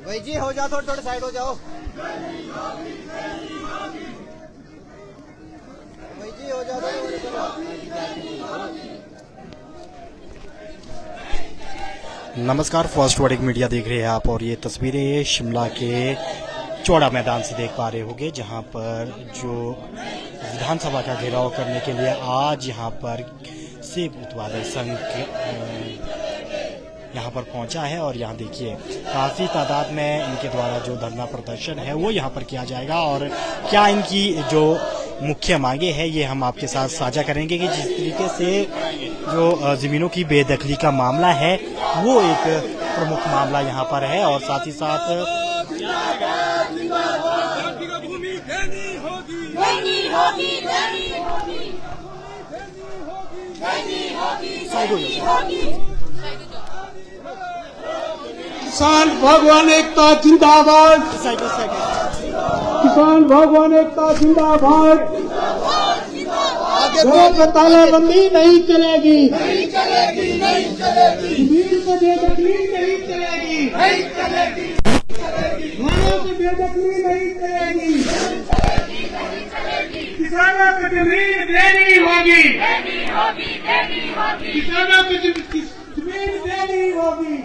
भाई जी हो जाओ, थोड़ा साइड हो जाओ। भाई जी हो जाओ, नमस्कार, फर्स्ट वर्डिंग मीडिया देख रहे हैं आप और ये तस्वीरें शिमला के चौड़ा मैदान से देख पा रहे होंगे, जहां पर जो विधानसभा का घेराव करने के लिए आज यहां पर सेब उत्पादक संघ यहाँ पर पहुंचा है। और यहाँ देखिए काफ़ी तादाद में इनके द्वारा जो धरना प्रदर्शन है वो यहाँ पर किया जाएगा। और क्या इनकी जो मुख्य मांगे हैं ये हम आपके साथ साझा करेंगे कि जिस तरीके से जो ज़मीनों की बेदखली का मामला है वो एक प्रमुख मामला यहाँ पर है। और साथ ही साथ किसान भगवान एकता जिंदाबाद, किसान भगवान एकता जिंदाबाद। तालाबंदी नहीं चलेगी, नहीं चलेगी, नहीं चलेगी। जमीन से बेदखली नहीं चलेगी, नहीं चलेगी, धानों से बेदखली नहीं चलेगी। किसानों को जमीन देनी होगी, किसानों को जमीन देनी होगी।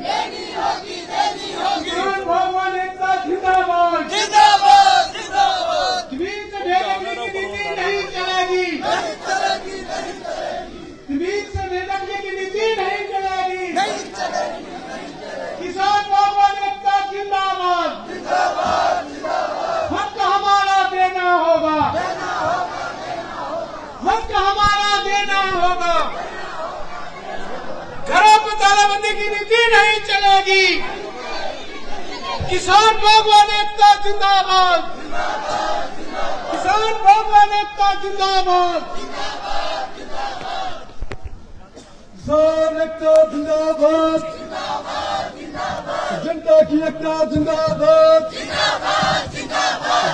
किसान भगवान एकता जिंदाबाद, जिंदाबाद, जिंदाबाद। जमीन से बेदखली की नीति नहीं चलेगी, नहीं चलेगी, नहीं चलेगी। जमीन से बेदखली की नीति नहीं चलेगी, नहीं चलेगी। किसान भगवान एकता जिंदाबाद, जिंदाबाद, जिंदाबाद। हक हमारा देना होगा, हक हमारा देना होगा। घरों पर तालाबंदी की नीति नहीं चलेगी। किसान भगवान एकता जिंदाबाद, किसान भगवान एकता जिंदाबाद, किसान एकता जिंदाबाद, जनता की एकता जिंदाबाद,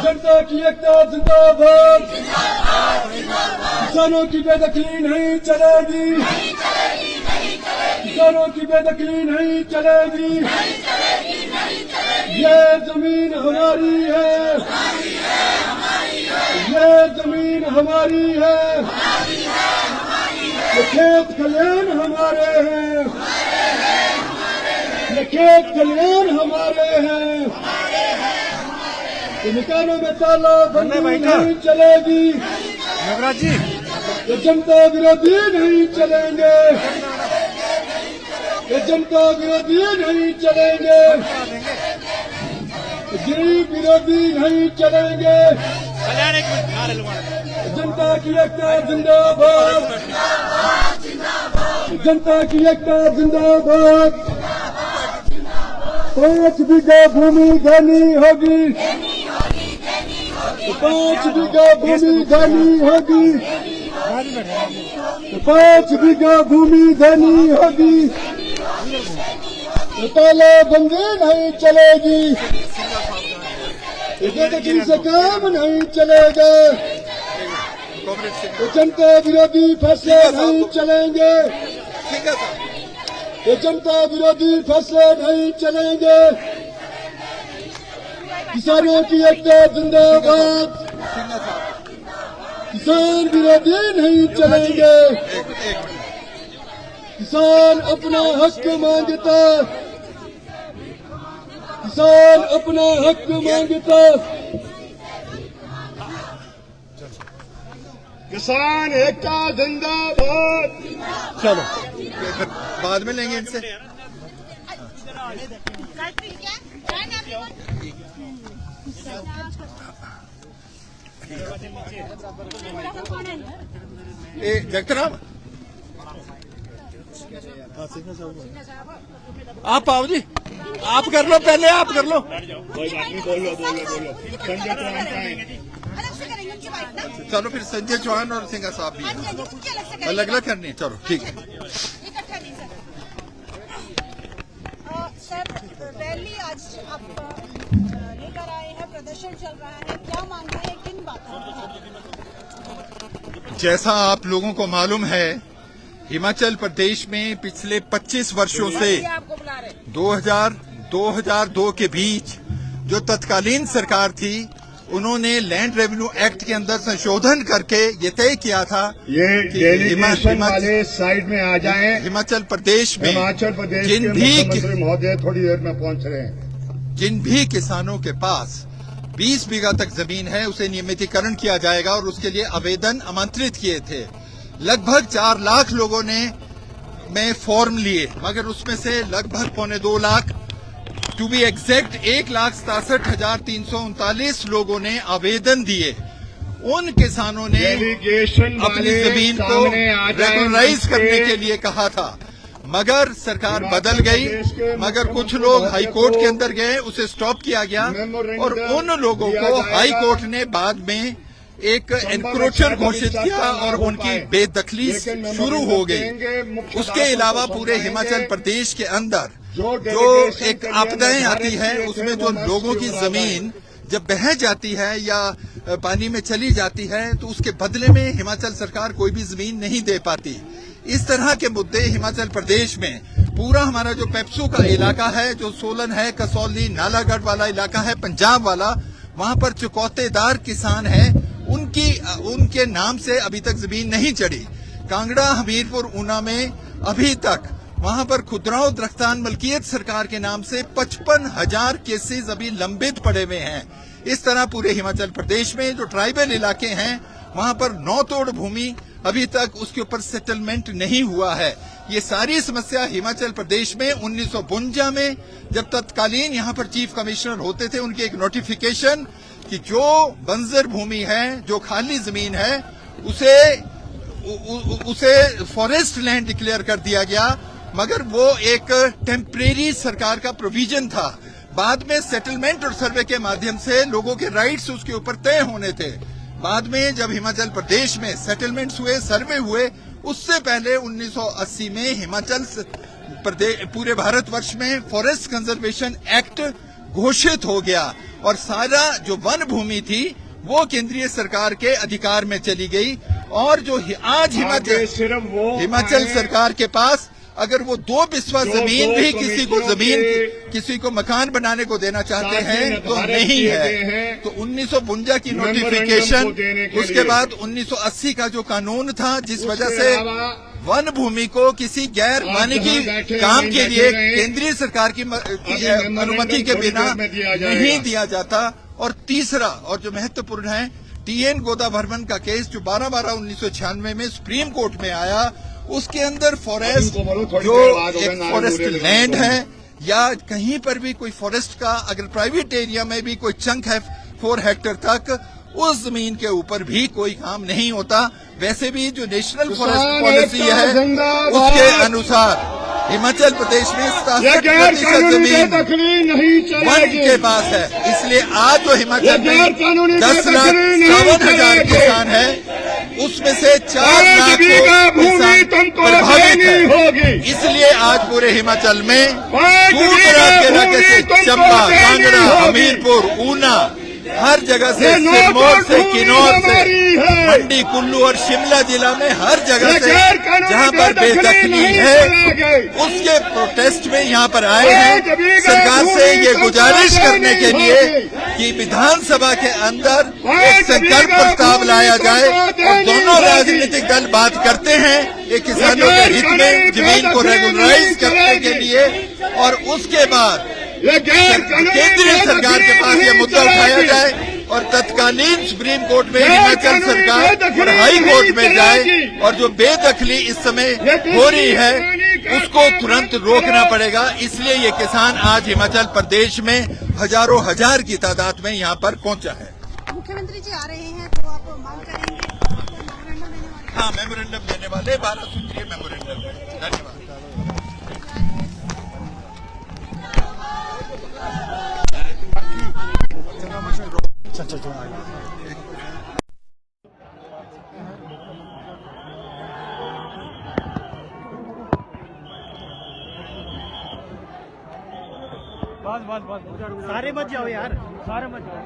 जनता की एकता जिंदाबाद। किसानों की बेदखली नहीं चलेगी, किसानों की बेदखली नहीं चलेगी। ये जमीन हमारी है, ये जमीन हमारी है, ये खेत खलिहान हमारे हैं, ये खेत खलिहान हमारे हैं। इन मकानों में तालाबंदी नहीं चलेगी, ये जनता विरोधी नहीं चलेंगे, ये जनता विरोधी नहीं चलेंगे, गरीब विरोधी नहीं चलेंगे। जनता की एकता जिंदाबाद, जनता की एकता जिंदाबाद। 5 बीघा भूमि देनी होगी, 5 बीघा भूमि देनी होगी, 5 बीघा भूमि देनी होगी। तालाबंदी नहीं चलेगी, बेदखली से काम नहीं चलेगा, जनता विरोधी फैसले नहीं चलेंगे, ये जनता विरोधी फैसले नहीं चलेंगे। किसानों की एकता जिंदाबाद, किसान विरोधी नहीं चलेंगे। किसान अपना हक मांगता, किसान अपना हक मांगता। किसान एकता जिंदाबाद। चलो बाद में लेंगे इनसे। जगतराम आप आओ जी, आप कर लो, पहले आप कर लो। कोई बात नहीं, बोलो बोलो बोलो। संजय चौहान चलो, फिर संजय चौहान और सिंघा साहब भी अलग अलग करनी है। चलो ठीक है। सर, रैली आज आप लेकर आए हैं, प्रदर्शन चल रहा है, क्या मांग है, किन बातों पर? जैसा आप लोगों को मालूम है, हिमाचल प्रदेश में पिछले 25 वर्षों से 2002 के बीच जो तत्कालीन सरकार थी, उन्होंने लैंड रेवेन्यू एक्ट के अंदर संशोधन करके ये तय किया था ये डेलीगेशन वाले साइड में आ जाएं। हिमाचल प्रदेश में हिमाचल प्रदेश के मुख्यमंत्री महोदय थोड़ी देर में पहुंच रहे हैं। जिन भी किसानों के पास 20 बीघा तक जमीन है, उसे नियमितीकरण किया जाएगा और उसके लिए आवेदन आमंत्रित किए थे। लगभग 4 लाख लोगों ने में फॉर्म लिए, मगर उसमें से लगभग 1.25 लाख, टू बी एग्जैक्ट 1,67,339 लोगों ने आवेदन दिए। उन किसानों ने अपनी जमीन को रेगुलराइज करने के लिए कहा था, मगर सरकार बदल गई। मगर कुछ लोग हाई कोर्ट के अंदर गए, उसे स्टॉप किया गया और उन लोगों को हाई कोर्ट ने बाद में एक एनक्रोचर घोषित किया और उनकी बेदखली शुरू हो गई। उसके अलावा पूरे हिमाचल प्रदेश के अंदर जो एक आपदाएं आती है, उसमें जो लोगों की जमीन जब बह जाती है या पानी में चली जाती है, तो उसके बदले में हिमाचल सरकार कोई भी जमीन नहीं दे पाती। इस तरह के मुद्दे हिमाचल प्रदेश में पूरा हमारा जो पेप्सू का इलाका है, जो सोलन है, कसौली, नालागढ़ वाला इलाका है, पंजाब वाला, वहां पर चुकौतेदार किसान हैं, उनके नाम से अभी तक जमीन नहीं चढ़ी। कांगड़ा, हमीरपुर, ऊना में अभी तक वहां पर खुदराओ दरख्तान मलकियत सरकार के नाम से 55,000 केसेस अभी लंबित पड़े हुए हैं। इस तरह पूरे हिमाचल प्रदेश में जो ट्राइबल इलाके हैं, वहां पर नौ तोड़ भूमि अभी तक उसके ऊपर सेटलमेंट नहीं हुआ है। ये सारी समस्या हिमाचल प्रदेश में 1952 में जब तत्कालीन यहाँ पर चीफ कमिश्नर होते थे, उनके एक नोटिफिकेशन कि जो बंजर भूमि है, जो खाली जमीन है, उसे फॉरेस्ट लैंड डिक्लेयर कर दिया गया, मगर वो एक टेम्परेरी सरकार का प्रोविजन था। बाद में सेटलमेंट और सर्वे के माध्यम से लोगों के राइट्स उसके ऊपर तय होने थे। बाद में जब हिमाचल प्रदेश में सेटलमेंट्स हुए, सर्वे हुए, उससे पहले 1980 में हिमाचल प्रदेश पूरे भारतवर्ष में फॉरेस्ट कंजर्वेशन एक्ट घोषित हो गया और सारा जो वन भूमि थी वो केंद्रीय सरकार के अधिकार में चली गई। और जो आज हिमाचल सरकार के पास अगर वो 2 बिस्वा जमीन भी किसी को मकान बनाने को देना चाहते हैं तो नहीं है। तो 1952 की नोटिफिकेशन, उसके बाद 1980 का जो कानून था, जिस वजह से वन भूमि को किसी गैर मानकी काम के लिए केंद्रीय सरकार की अनुमति के बिना नहीं दिया जाता। और तीसरा और जो महत्वपूर्ण है, TN गोदावर्मन का केस जो 12/12/1996 में सुप्रीम कोर्ट में आया, उसके अंदर फॉरेस्ट जो एक फॉरेस्ट लैंड है या कहीं पर भी कोई फॉरेस्ट का अगर प्राइवेट एरिया में भी कोई चंक है 4 हेक्टेयर तक, उस जमीन के ऊपर भी कोई काम नहीं होता। वैसे भी जो नेशनल फॉरेस्ट पॉलिसी है, उसके अनुसार हिमाचल प्रदेश में 67% जमीन वन के पास है। इसलिए आज जो हिमाचल में 10,52,000 किसान है, उसमें से 4 लाख किसान प्रभावित है। इसलिए आज पूरे हिमाचल में दूर दराज के इलाके से चंबा, कांगड़ा, हमीरपुर, ऊना, हर जगह से, सिरमौर से, किन्नौर से, मंडी, कुल्लू और शिमला जिला में हर जगह से जहां पर बेदखली है, उसके प्रोटेस्ट में यहाँ पर आए हैं। सरकार से ये गुजारिश करने के लिए कि विधानसभा के अंदर एक संकल्प प्रस्ताव लाया जाए और दोनों राजनीतिक दल बात करते हैं एक किसानों के हित में जमीन को रेगुलराइज करने के लिए, और उसके बाद केंद्रीय सरकार के पास ये मुद्दा उठाया जाए और तत्कालीन सुप्रीम कोर्ट में हिमाचल सरकार और हाई कोर्ट में जाए और जो बेदखली इस समय हो रही है उसको तुरंत रोकना पड़ेगा। इसलिए ये किसान आज हिमाचल प्रदेश में हजारों हजार की तादाद में यहाँ पर पहुंचा है। मुख्यमंत्री जी आ रहे हैं तो आप मांग करेंगे? हाँ, मेमोरेंडम देने वाले 12 सूत्रीय मेमोरेंडम है। धन्यवाद। बस सारे मत जाओ यार, सारे मत जाओ।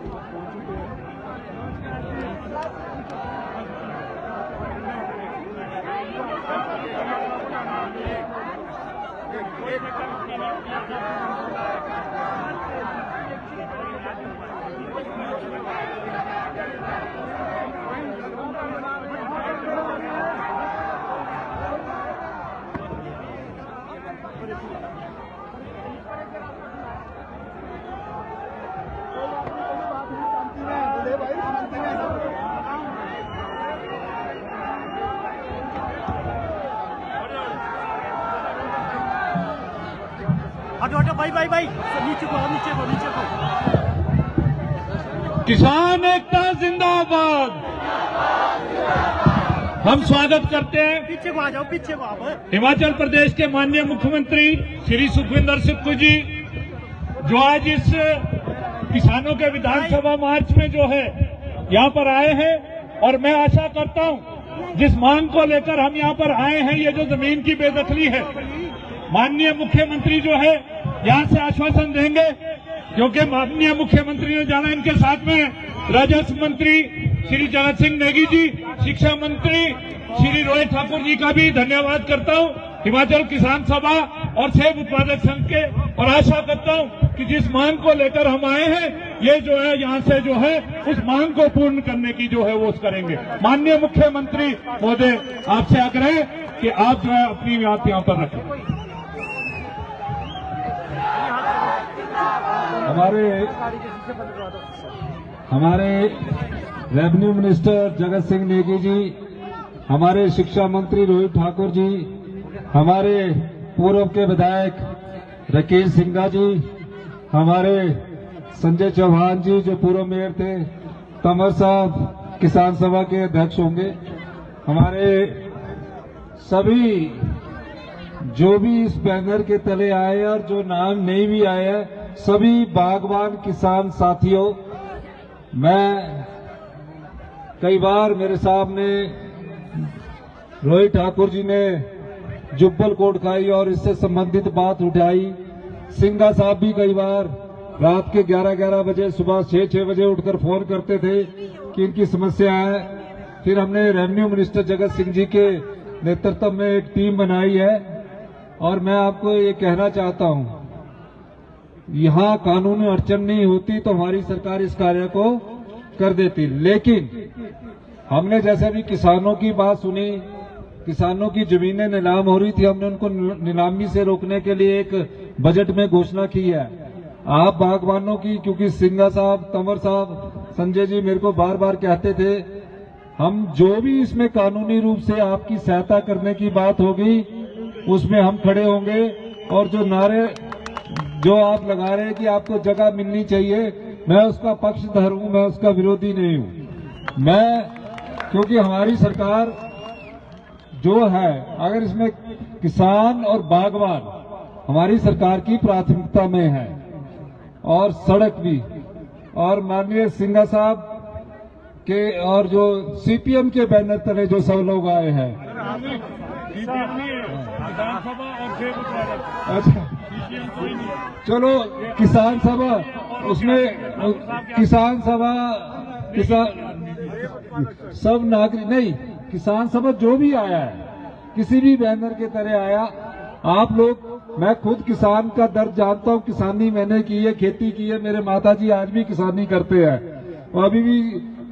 हटो हटो भाई भाई भाई नीचे को नीचे को नीचे को। किसान एकता जिंदाबाद। हम स्वागत करते हैं पीछे को आ जाओ, पीछे को आओ। हिमाचल प्रदेश के माननीय मुख्यमंत्री श्री सुखविंदर सिंह जी, जो आज इस किसानों के विधानसभा मार्च में जो है यहाँ पर आए हैं। और मैं आशा करता हूँ जिस मांग को लेकर हम यहाँ पर आए हैं, ये जो जमीन की बेदखली है, माननीय मुख्यमंत्री जो है यहाँ से आश्वासन देंगे, क्योंकि माननीय मुख्यमंत्री ने जाना, इनके साथ में राजस्व मंत्री श्री जगत सिंह नेगी जी, शिक्षा मंत्री श्री रोहित ठाकुर जी का भी धन्यवाद करता हूँ, हिमाचल किसान सभा और सेब उत्पादक संघ के। और आशा करता हूँ कि जिस मांग को लेकर हम आए हैं, ये जो है यहाँ से जो है उस मांग को पूर्ण करने की जो है वो करेंगे। माननीय मुख्यमंत्री महोदय, आपसे आग्रह है कि आप जो है अपनी बात यहाँ पर रखें। हमारे रेवेन्यू मिनिस्टर जगत सिंह नेगी जी, हमारे शिक्षा मंत्री रोहित ठाकुर जी, हमारे पूर्व के विधायक राकेश सिंघा जी, हमारे संजय चौहान जी जो पूर्व मेयर थे, तंवर साहब किसान सभा के अध्यक्ष होंगे, हमारे सभी जो भी इस बैनर के तले आए और जो नाम नहीं भी आए, सभी बागवान किसान साथियों, मैं कई बार मेरे सामने रोहित ठाकुर जी ने जुब्बल कोट खाई और इससे संबंधित बात उठाई। सिंघा साहब भी कई बार रात के 11-11 बजे, सुबह 6-6 बजे उठकर फोन करते थे कि इनकी समस्या है। फिर हमने रेवेन्यू मिनिस्टर जगत सिंह जी के नेतृत्व में एक टीम बनाई है। और मैं आपको ये कहना चाहता हूं, यहाँ कानूनी अड़चन नहीं होती तो हमारी सरकार इस कार्य को कर देती, लेकिन हमने जैसे भी किसानों की बात सुनी, किसानों की जमीनें नीलाम हो रही थी, हमने उनको नीलामी से रोकने के लिए एक बजट में घोषणा की है। आप बागवानों की, क्योंकि सिंघा साहब, तंवर साहब, संजय जी मेरे को बार बार कहते थे, हम जो भी इसमें कानूनी रूप से आपकी सहायता करने की बात होगी उसमें हम खड़े होंगे। और जो नारे जो आप लगा रहे हैं कि आपको जगह मिलनी चाहिए, मैं उसका पक्षधर हूं, मैं उसका विरोधी नहीं हूं। मैं, क्योंकि हमारी सरकार जो है, अगर इसमें किसान और बागवान हमारी सरकार की प्राथमिकता में है, और सड़क भी, और माननीय सिंघा साहब के और जो सीपीएम के बैनर तले जो सब लोग आए हैं, अच्छा चलो किसान सभा, उसमें किसान सभा, सब नागरिक नहीं, किसान सभा जो भी आया है, किसी भी बैनर के तरह आया, आप लोग, मैं खुद किसान का दर्द जानता हूँ, किसानी मैंने की है, खेती की है, मेरे माताजी आज भी किसानी करते हैं और अभी भी,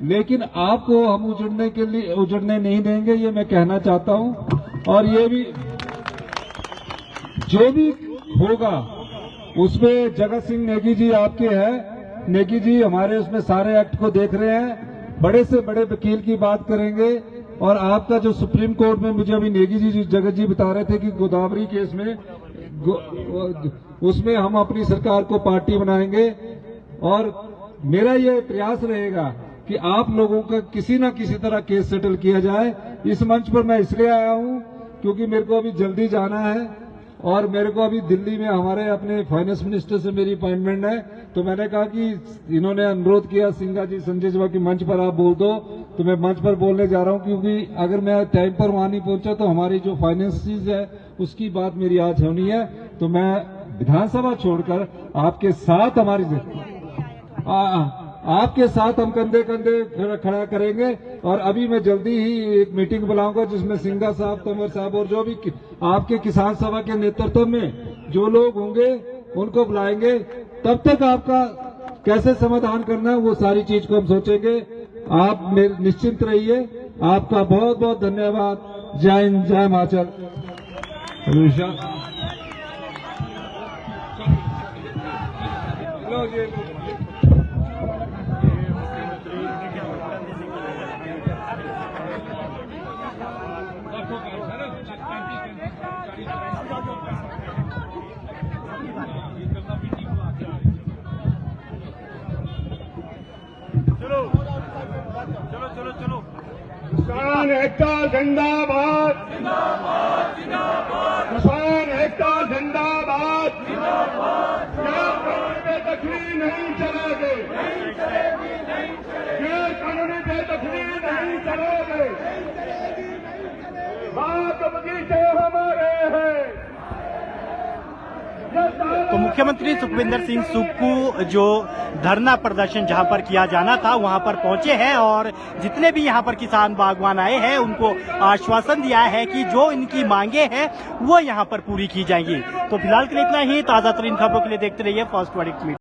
लेकिन आपको हम उजड़ने नहीं देंगे, ये मैं कहना चाहता हूँ। और ये भी जो भी होगा उसमें जगत सिंह नेगी जी आपके हैं, नेगी जी हमारे उसमें सारे एक्ट को देख रहे हैं, बड़े से बड़े वकील की बात करेंगे। और आपका जो सुप्रीम कोर्ट में, मुझे अभी नेगी जी जगत जी बता रहे थे कि गोदावरी केस में, उसमें हम अपनी सरकार को पार्टी बनाएंगे। और मेरा ये प्रयास रहेगा कि आप लोगों का किसी न किसी तरह केस सेटल किया जाए। इस मंच पर मैं इसलिए आया हूं क्योंकि मेरे को अभी जल्दी जाना है और मेरे को अभी दिल्ली में हमारे अपने फाइनेंस मिनिस्टर से मेरी अपॉइंटमेंट है। तो मैंने कहा कि इन्होंने अनुरोध किया, सिंघा जी, संजय जी, की मंच पर आप बोल दो, तो मैं मंच पर बोलने जा रहा हूं, क्योंकि अगर मैं टाइम पर वहां नहीं पहुंचा तो हमारी जो फाइनेंसिस है उसकी बात मेरी आज होनी है। तो मैं विधानसभा छोड़कर आपके साथ हमारी आपके साथ हम कंधे कंधे खड़ा करेंगे। और अभी मैं जल्दी ही एक मीटिंग बुलाऊंगा जिसमें सिंघा साहब, तंवर साहब और जो भी आपके किसान सभा के नेतृत्व में जो लोग होंगे उनको बुलाएंगे। तब तक आपका कैसे समाधान करना है वो सारी चीज को हम सोचेंगे। आप निश्चिंत रहिए। आपका बहुत बहुत धन्यवाद। जय हिंद, जय हिमाचल। किसान एकता जिंदाबाद, किसान एकता जिंदाबाद। क्या कानूनी बेदखली नहीं चलोगे? क्या कानूनी बेदखली नहीं चलोगे? बाग बगीचे हमारे हैं। तो मुख्यमंत्री सुखविंदर सिंह सुक्खू जो धरना प्रदर्शन जहां पर किया जाना था वहां पर पहुंचे हैं और जितने भी यहां पर किसान बागवान आए हैं उनको आश्वासन दिया है कि जो इनकी मांगे हैं वो यहां पर पूरी की जाएंगी। तो फिलहाल के लिए इतना ही। ताजा तरीन खबरों के लिए देखते रहिए फर्स्ट वर्डिक्ट मीडिया।